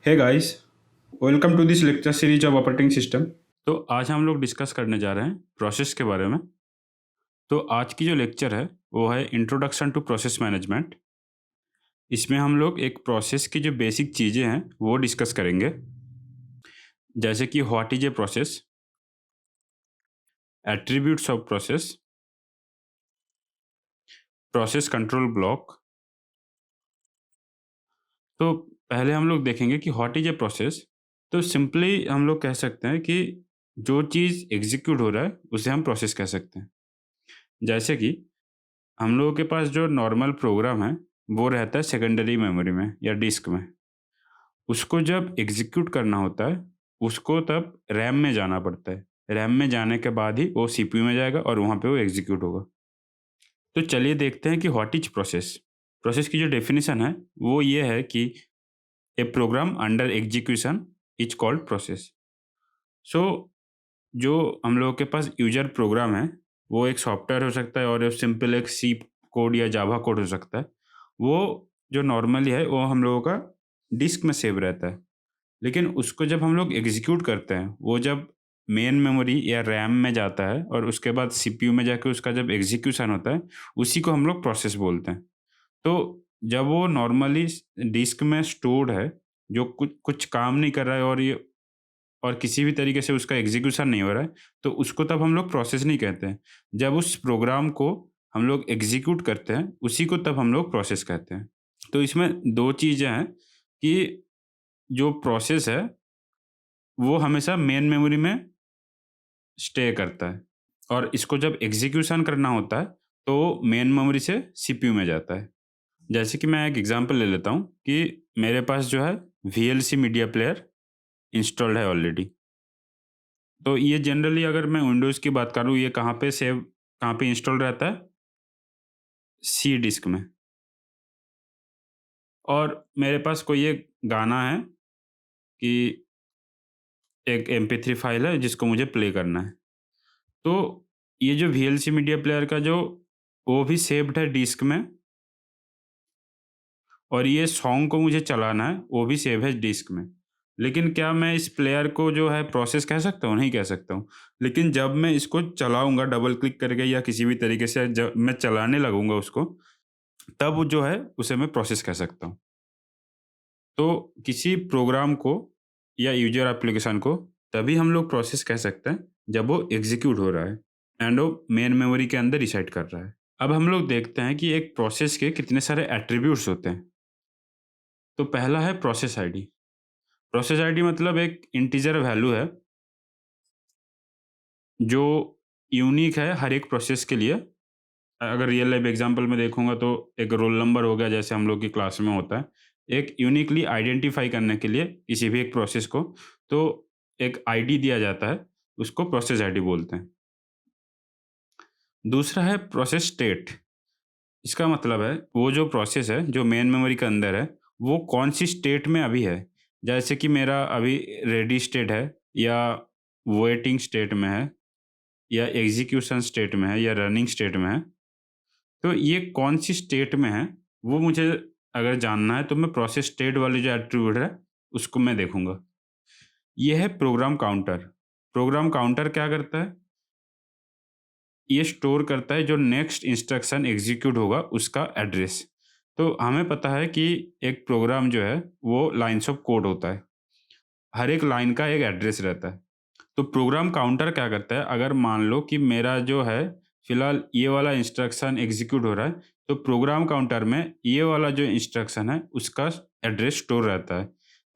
Hey guys, welcome to this lecture series of operating system. तो आज हम लोग डिस्कस करने जा रहे हैं प्रोसेस के बारे में। तो आज की जो लेक्चर है वो है इंट्रोडक्शन टू प्रोसेस मैनेजमेंट। इसमें हम लोग एक प्रोसेस की जो बेसिक चीज़ें हैं वो डिस्कस करेंगे, जैसे कि what is a process, attributes of process, process control block. तो पहले हम लोग देखेंगे कि व्हाट इज ए प्रोसेस। तो सिंपली हम लोग कह सकते हैं कि जो चीज़ एग्जीक्यूट हो रहा है उसे हम प्रोसेस कह सकते हैं। जैसे कि हम लोगों के पास जो नॉर्मल प्रोग्राम है वो रहता है सेकेंडरी मेमोरी में या डिस्क में। उसको जब एग्जीक्यूट करना होता है उसको तब रैम में जाना पड़ता है। रैम में जाने के बाद ही वो सीपीयू में जाएगा और वहाँ पे वो एग्जीक्यूट होगा। तो चलिए देखते हैं कि व्हाट इज प्रोसेस। प्रोसेस की जो डेफिनेशन है वो ये है कि a program under execution is called process. So जो हम लोगों के पास यूजर प्रोग्राम है वो एक सॉफ्टवेयर हो सकता है और सिंपल एक सी कोड या जावा कोड हो सकता है। वो जो नॉर्मली है वो हम लोगों का डिस्क में सेव रहता है, लेकिन उसको जब हम लोग एग्जीक्यूट करते हैं वो जब मेन मेमोरी या रैम में जाता है और उसके बाद सीपीयू में जाके उसका जब एग्जीक्यूशन होता है उसी को हम लोग प्रोसेस बोलते हैं। तो जब वो नॉर्मली डिस्क में स्टोर्ड है, जो कुछ कुछ काम नहीं कर रहा है और किसी भी तरीके से उसका एग्जीक्यूशन नहीं हो रहा है, तो उसको तब हम लोग प्रोसेस नहीं कहते हैं। जब उस प्रोग्राम को हम लोग एग्जीक्यूट करते हैं, उसी को तब हम लोग प्रोसेस कहते हैं। तो इसमें 2 चीज़ें हैं कि जो प्रोसेस है, वो हमेशा मेन मेमोरी में स्टे करता है और इसको जब एग्जीक्यूशन करना होता है, तो मेन मेमोरी से सीपीयू में जाता है। जैसे कि मैं एक एग्ज़ाम्पल ले लेता हूँ कि मेरे पास जो है वीएलसी मीडिया प्लेयर इंस्टॉल्ड है ऑलरेडी। तो ये जनरली अगर मैं विंडोज़ की बात करूँ, ये कहाँ पे इंस्टॉल रहता है? सी डिस्क में। और मेरे पास कोई एक गाना है कि एक एमपी3 फाइल है जिसको मुझे प्ले करना है। तो ये जो वीएलसी मीडिया प्लेयर का जो वो भी सेव्ड है डिस्क में, और ये सॉन्ग को मुझे चलाना है वो भी सेव है डिस्क में। लेकिन क्या मैं इस प्लेयर को जो है प्रोसेस कह सकता हूँ? नहीं कह सकता हूँ। लेकिन जब मैं इसको चलाऊँगा डबल क्लिक करके या किसी भी तरीके से जब मैं चलाने लगूँगा उसको, तब वो जो है उसे मैं प्रोसेस कह सकता हूँ। तो किसी प्रोग्राम को या यूजर एप्लीकेशन को तभी हम लोग प्रोसेस कह सकते हैं जब वो एग्जीक्यूट हो रहा है एंड वो मेन मेमोरी के अंदर रिसाइड कर रहा है। अब हम लोग देखते हैं कि एक प्रोसेस के कितने सारे एट्रीब्यूट्स होते हैं। तो पहला है प्रोसेस आईडी। प्रोसेस आईडी मतलब एक इंटीजर वैल्यू है जो यूनिक है हर एक प्रोसेस के लिए। अगर रियल लाइफ एग्जांपल में देखूंगा तो एक रोल नंबर हो गया, जैसे हम लोग की क्लास में होता है। एक यूनिकली आइडेंटिफाई करने के लिए किसी भी एक प्रोसेस को, तो एक आईडी दिया जाता है, उसको प्रोसेस आईडी बोलते हैं। दूसरा है प्रोसेस स्टेट। इसका मतलब है वो जो प्रोसेस है जो मेन मेमोरी के अंदर है वो कौन सी स्टेट में अभी है। जैसे कि मेरा अभी रेडी स्टेट है, या वेटिंग स्टेट में है, या एग्जीक्यूशन स्टेट में है, या रनिंग स्टेट में है। तो ये कौन सी स्टेट में है वो मुझे अगर जानना है तो मैं प्रोसेस स्टेट वाली जो एट्रीब्यूट है उसको मैं देखूंगा। ये है प्रोग्राम काउंटर। प्रोग्राम काउंटर क्या करता है? ये स्टोर करता है जो नेक्स्ट इंस्ट्रक्शन एग्जीक्यूट होगा उसका एड्रेस। तो हमें पता है कि एक प्रोग्राम जो है वो लाइन्स ऑफ कोड होता है, हर एक लाइन का एक एड्रेस रहता है। तो प्रोग्राम काउंटर क्या करता है, अगर मान लो कि मेरा जो है फिलहाल ये वाला इंस्ट्रक्शन एग्जीक्यूट हो रहा है, तो प्रोग्राम काउंटर में ये वाला जो इंस्ट्रक्शन है उसका एड्रेस स्टोर रहता है,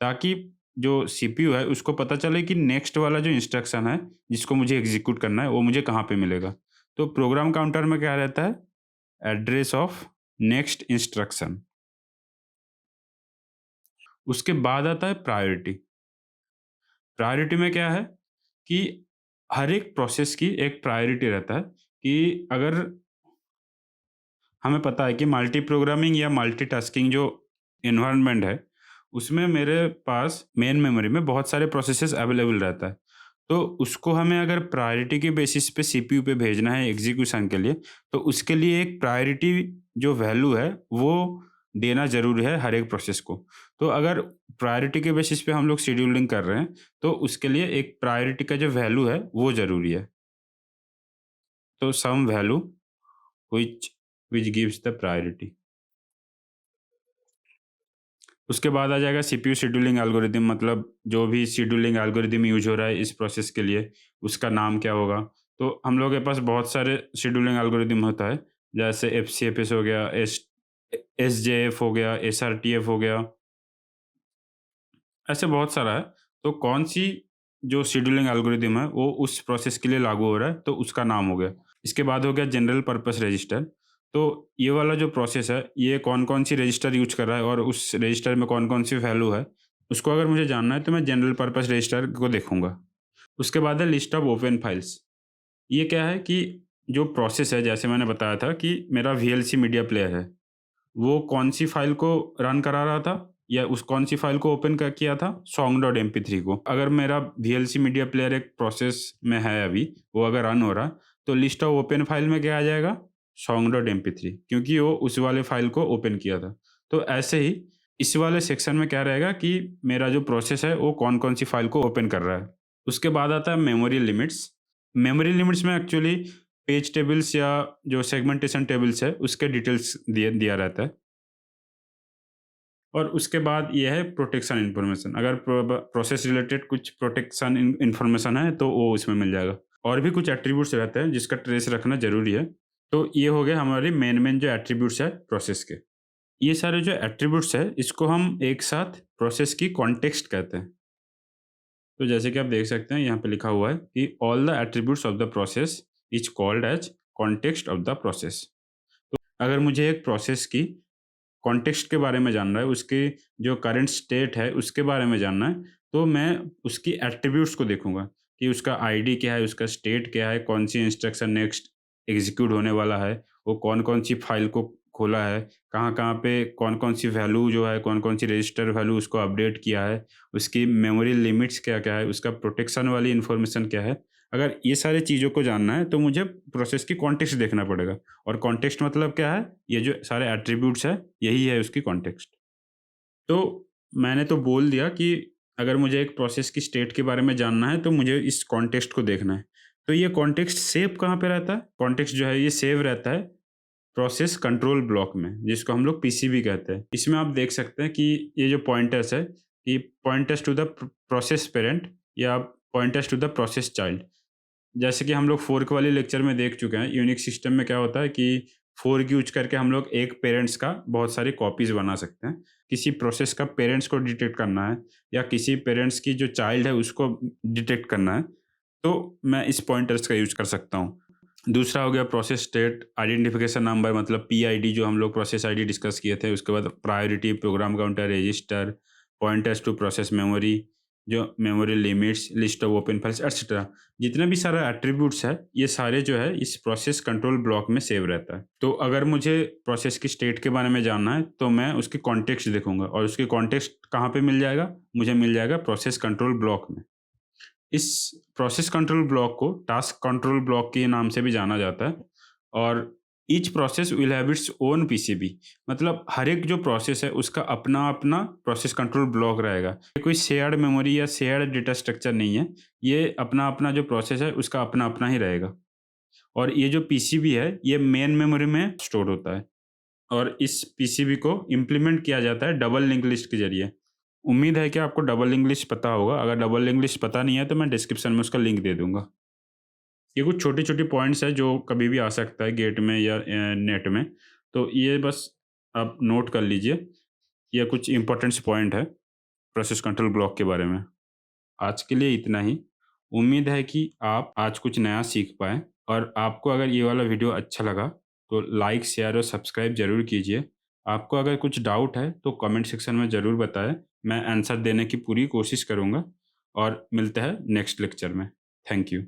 ताकि जो सीपीयू है उसको पता चले कि नेक्स्ट वाला जो इंस्ट्रक्शन है जिसको मुझे एग्जीक्यूट करना है वो मुझे कहाँ पे मिलेगा। तो प्रोग्राम काउंटर में क्या रहता है? Address of next instruction. उसके बाद आता है प्रायोरिटी। प्रायोरिटी में क्या है कि हर एक प्रोसेस की एक प्रायोरिटी रहता है कि अगर हमें पता है कि मल्टी प्रोग्रामिंग या मल्टीटास्किंग जो एनवायरनमेंट है, उसमें मेरे पास मेन मेमोरी में बहुत सारे प्रोसेसेस अवेलेबल रहता है। तो उसको हमें अगर प्रायोरिटी के बेसिस पे सीपीयू पे भेजना है एग्जीक्यूशन के लिए, तो उसके लिए एक प्रायोरिटी जो वैल्यू है वो देना ज़रूरी है हर एक प्रोसेस को। तो अगर प्रायोरिटी के बेसिस पे हम लोग शेड्यूलिंग कर रहे हैं, तो उसके लिए एक प्रायोरिटी का जो वैल्यू है, वो ज़रूरी है। तो some value which which gives the priority. उसके बाद आ जाएगा सीपीयू शेड्यूलिंग एल्गोरिदम, मतलब जो भी शेड्यूलिंग एल्गोरिदम यूज़ हो रहा है इस प्रोसेस के लिए, उसका नाम क्या होगा? तो हम लोग के पास बहुत सारे शेड्यूलिंग एल्गोरिदम होता है, जैसे एफसीएफएस हो गया, एसजेएफ हो गया, एसआरटीएफ हो गया, ऐसे बहुत सारा है। तो कौन-सी जो शेड्यूलिंग एल्गोरिदम है, वो उस प्रोसेस के लिए लागू हो रहा है, तो उसका नाम हो गया। इसके बाद हो गया जनरल पर्पस रजिस्टर। तो ये वाला जो प्रोसेस है, ये कौन-कौन सी रजिस्टर यूज़ कर रहा है और उस रजिस्टर में कौन-कौन सी वैल्यू है, उसको अगर मुझे जानना है, तो मैं जनरल पर्पस रजिस्टर को देखूँगा। उसके बाद है लिस्ट ऑफ ओपन फाइल्स। ये क्या है कि जो प्रोसेस है, जैसे मैंने बताया था कि मेरा वीएलसी मीडिया प्लेयर है, वो कौन-सी फ़ाइल को रन करा रहा था या उस कौन-सी फ़ाइल को ओपन क किया था? song.mp3 को। अगर मेरा वीएलसी मीडिया प्लेयर एक प्रोसेस में है अभी, वो अगर रन हो रहा है, तो लिस्ट ऑफ ओपन फ़ाइल में क्या आ जाएगा? song.mp3, क्योंकि वो उस वाले फ़ाइल को ओपन किया था। तो ऐसे ही इस वाले सेक्शन में क्या रहेगा कि मेरा जो प्रोसेस है, वो कौन-कौन सी फ़ाइल को ओपन कर रहा है। उसके बाद आता है मेमोरी लिमिट्स। मेमोरी लिमिट्स में एक्चुअली पेज टेबल्स या जो सेगमेंटेशन टेबल्स है, उसके डिटेल्स दिया दिया रहता है। और उसके बाद ये है प्रोटेक्शन इन्फॉर्मेशन। अगर प्रोसेस रिलेटेड कुछ प्रोटेक्शन इन्फॉर्मेशन है, तो वो इसमें मिल जाएगा। और भी कुछ एट्रीब्यूट्स रहते हैं जिसका ट्रेस रखना ज़रूरी है। तो ये हो गए हमारे मेन जो एट्रीब्यूट्स है प्रोसेस के। ये सारे जो एट्रीब्यूट्स है, इसको हम एक साथ प्रोसेस की कॉन्टेक्स्ट कहते हैं। तो जैसे कि आप देख सकते हैं, यहाँ पे लिखा हुआ है कि all the attributes of the process is called as context of the process. अगर मुझे एक प्रोसेस की कॉन्टेक्स्ट के बारे में जानना है, उसकी जो करंट स्टेट है उसके बारे में जानना है, तो मैं उसकी एट्रीब्यूट्स को देखूँगा कि उसका आईडी क्या है, उसका स्टेट क्या है, कौन-सी इंस्ट्रक्शन नेक्स्ट एग्ज़ीक्यूट होने वाला है, वो कौन-कौन सी फ़ाइल को खोला है, कहाँ-कहाँ पे कौन-कौन सी वैल्यू जो है, कौन-कौन सी रजिस्टर वैल्यू उसको अपडेट किया है, उसकी मेमोरी लिमिट्स क्या-क्या है, उसका प्रोटेक्शन वाली इन्फॉर्मेशन क्या है। अगर ये सारी चीज़ों को जानना है, तो मुझे प्रोसेस की कॉन्टेक्स्ट देखना पड़ेगा। और कॉन्टेक्स्ट मतलब क्या है? ये जो सारे एट्रीब्यूट्स हैं, यही है उसकी कॉन्टेक्स्ट। तो मैंने तो बोल दिया कि अगर मुझे एक प्रोसेस की स्टेट के बारे में जानना है, तो मुझे इस कॉन्टेक्स्ट को देखना है। तो ये कॉन्टेक्स्ट सेव कहाँ पे रहता है? कॉन्टेक्स्ट जो है ये सेव रहता है प्रोसेस कंट्रोल ब्लॉक में, जिसको हम लोग पीसीबी कहते हैं। इसमें आप देख सकते हैं कि ये जो पॉइंटर्स है, ये pointers to the process parent या pointers to the process child. जैसे कि हम लोग फोर्क वाले लेक्चर में देख चुके हैं, यूनिक्स सिस्टम में क्या होता है कि फोर्क यूज करके हम लोग एक पेरेंट्स का बहुत सारी कॉपीज बना सकते हैं। किसी प्रोसेस का पेरेंट्स को डिटेक्ट करना है या किसी पेरेंट्स की जो चाइल्ड है उसको डिटेक्ट करना है, तो मैं इस पॉइंटर्स का यूज कर सकता हूँ। दूसरा हो गया प्रोसेस स्टेट आइडेंटिफिकेशन नंबर, मतलब पीआईडी, जो हम लोग प्रोसेस आईडी डिस्कस किए थे। उसके बाद priority, program counter, register, pointers to process memory, जो memory limits, list of open files et cetera. जितने भी सारे एट्रीब्यूट्स है, ये सारे जो है इस प्रोसेस कंट्रोल ब्लॉक में सेव रहता है। तो अगर मुझे प्रोसेस की स्टेट के बारे में जानना है, तो मैं उसकी कॉन्टेक्स्ट देखूंगा, और उसकी कॉन्टेक्स्ट कहाँ पे मिल जाएगा? मुझे मिल जाएगा प्रोसेस कंट्रोल ब्लॉक में। इस प्रोसेस कंट्रोल ब्लॉक को टास्क कंट्रोल ब्लॉक के नाम से भी जाना जाता है। और each process will have its own PCB, मतलब हर एक जो प्रोसेस है उसका अपना अपना प्रोसेस कंट्रोल ब्लॉक रहेगा। ये कोई शेयर्ड मेमोरी या शेयर्ड डेटा स्ट्रक्चर नहीं है। ये अपना अपना जो प्रोसेस है उसका अपना अपना ही रहेगा। और ये जो पीसीबी है, ये मेन मेमोरी में स्टोर होता है। और इस पीसीबी को इम्प्लीमेंट किया जाता है डबल लिंक लिस्ट के जरिए। उम्मीद है कि आपको डबल लिंक लिस्ट पता होगा। अगर डबल लिंक लिस्ट पता नहीं है, तो मैं डिस्क्रिप्शन में उसका लिंक दे दूंगा। ये कुछ छोटी-छोटी पॉइंट्स हैं जो कभी भी आ सकता है गेट में या नेट में। तो ये बस आप नोट कर लीजिए। ये कुछ इम्पोर्टेंट्स पॉइंट है प्रोसेस कंट्रोल ब्लॉक के बारे में। आज के लिए इतना ही। उम्मीद है कि आप आज कुछ नया सीख पाएँ, और आपको अगर ये वाला वीडियो अच्छा लगा, तो लाइक, शेयर और सब्सक्राइब ज़रूर कीजिए। आपको अगर कुछ डाउट है, तो कमेंट सेक्शन में ज़रूर बताएँ। मैं आंसर देने की पूरी कोशिश करूँगा, और मिलते हैं नेक्स्ट लेक्चर में। Thank you.